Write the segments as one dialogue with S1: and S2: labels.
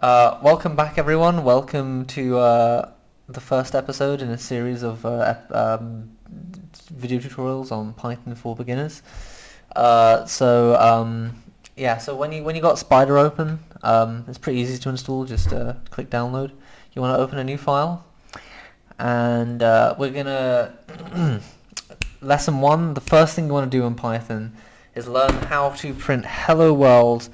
S1: Welcome back, everyone. Welcome to the first episode in a series of video tutorials on Python for beginners. Yeah, so when you got Spider open, it's pretty easy to install. Just click download. You want to open a new file, and we're gonna lesson one. The first thing you want to do in Python is learn how to print "Hello World"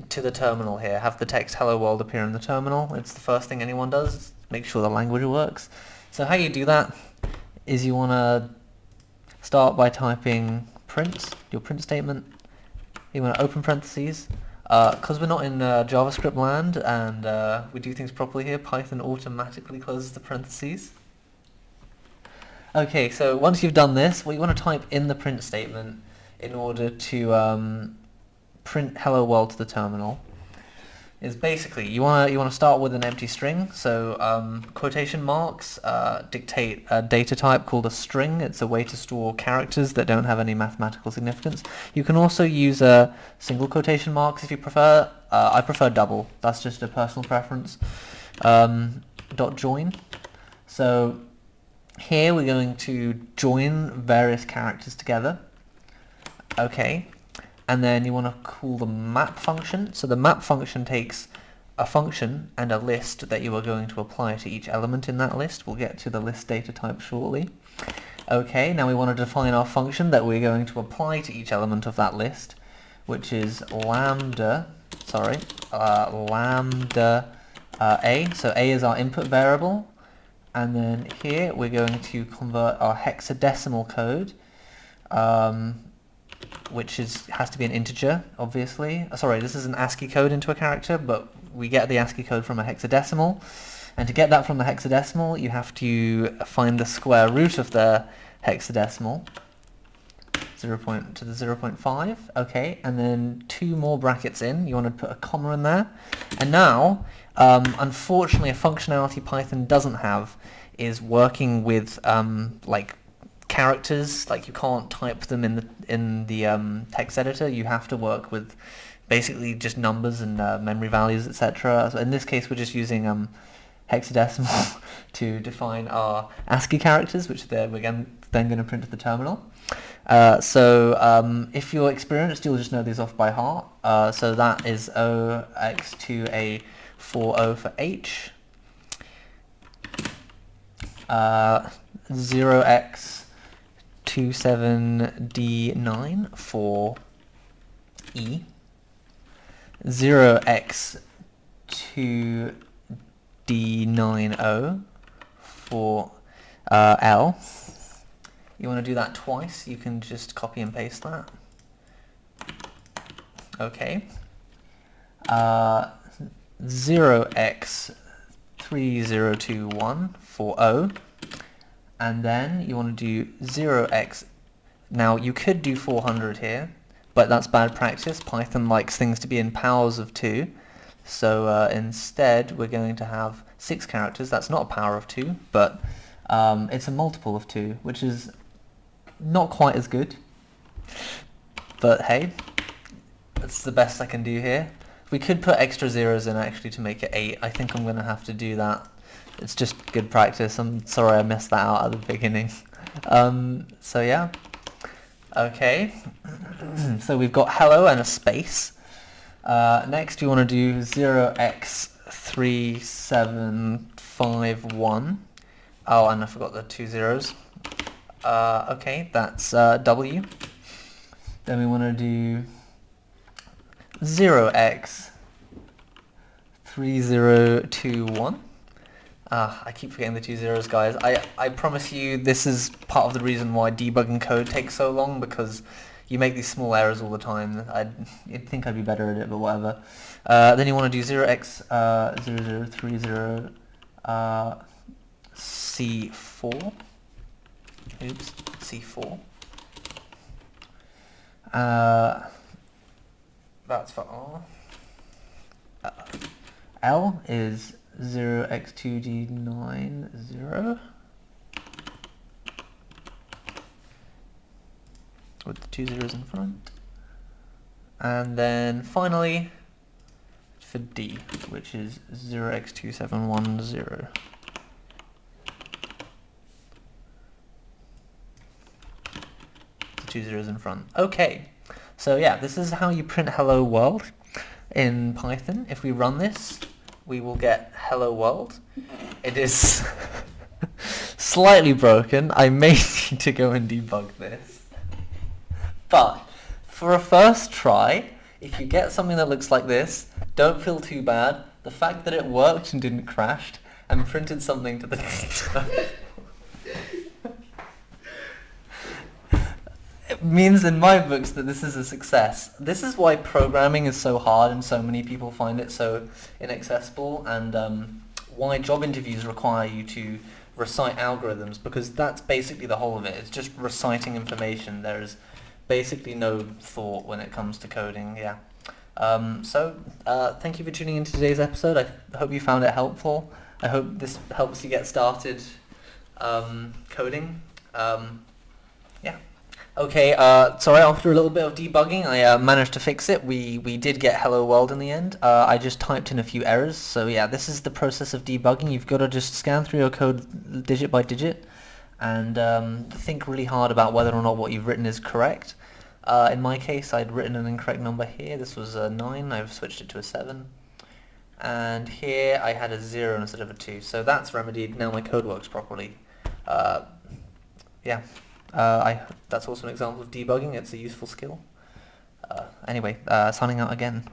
S1: to the terminal here. Have the text "Hello World" appear in the terminal. It's the first thing anyone does. Make sure the language works. So how you do that is you want to start by typing print, your print statement. You want to open parentheses. Because we're not in JavaScript land and we do things properly here, Python automatically closes the parentheses. Okay, so once you've done this, what you want to type in the print statement in order to print "Hello World" to the terminal is basically you want to start with an empty string. So quotation marks dictate a data type called a string. It's a way to store characters that don't have any mathematical significance. You can also use single quotation marks if you prefer. I prefer double. That's just a personal preference. Dot join. So here we're going to join various characters together. Okay. And then you want to call the map function. So the map function takes a function and a list that you are going to apply to each element in that list. We'll get to the list data type shortly. Okay, now we want to define our function that we're going to apply to each element of that list, which is lambda a. So a is our input variable. And then here we're going to convert our hexadecimal code, which has to be an integer, obviously. Sorry, this is an ASCII code into a character, but we get the ASCII code from a hexadecimal. And to get that from the hexadecimal, you have to find the square root of the hexadecimal, to the 0.5. Okay, and then two more brackets in. You want to put a comma in there. And now, unfortunately, a functionality Python doesn't have is working with like characters. Like you can't type them in the text editor. You have to work with basically just numbers and memory values, etc. So in this case, we're just using hexadecimal to define our ASCII characters, which we're then going to print to the terminal. If you're experienced, you'll just know these off by heart. So that is OX2A40 for H, 0x27D9 for E, 0x2D90 for L. You want to do that twice, you can just copy and paste that. Okay. 0x3021 for O. And then you want to do 0x. Now you could do 400 here, but that's bad practice. Python likes things to be in powers of 2. So instead we're going to have 6 characters. That's not a power of 2, but it's a multiple of 2, which is not quite as good. But hey, that's the best I can do here. We could put extra zeros in actually to make it 8. I think I'm going to have to do that. It's just good practice. I'm sorry I messed that out at the beginning. So yeah. Okay. So we've got hello and a space. Next we want to do 0x3751. Oh, and I forgot the 2 zeros. Okay, that's W. Then we want to do 0x3021. I keep forgetting the 2 zeros, guys. I promise you this is part of the reason why debugging code takes so long, because you make these small errors all the time. You'd think I'd be better at it, but whatever. Then you want to do 0x0030 C4. Oops, C4. That's for R. L is 0x2D90 with the 2 zeros in front. And then finally, for D, which is 0x2710. The 2 zeros in front. Okay, so yeah, this is how you print hello world in Python. If we run this, we will get hello world. It is slightly broken. I may need to go and debug this. But for a first try, if you get something that looks like this, don't feel too bad. The fact that it worked and didn't crash and printed something to the it means in my books that this is a success. This is why programming is so hard and so many people find it so inaccessible, and why job interviews require you to recite algorithms, because that's basically the whole of it. It's just reciting information. There's basically no thought when it comes to coding. Yeah. Thank you for tuning into today's episode. I hope you found it helpful. I hope this helps you get started coding. Yeah. Okay, sorry, after a little bit of debugging, I managed to fix it. We did get hello world in the end. I just typed in a few errors. So yeah, this is the process of debugging. You've got to just scan through your code digit by digit and think really hard about whether or not what you've written is correct. In my case, I'd written an incorrect number here. This was a 9. I've switched it to a 7. And here I had a 0 instead of a 2. So that's remedied. Now my code works properly. Yeah. That's also an example of debugging. It's a useful skill. Anyway, signing out again.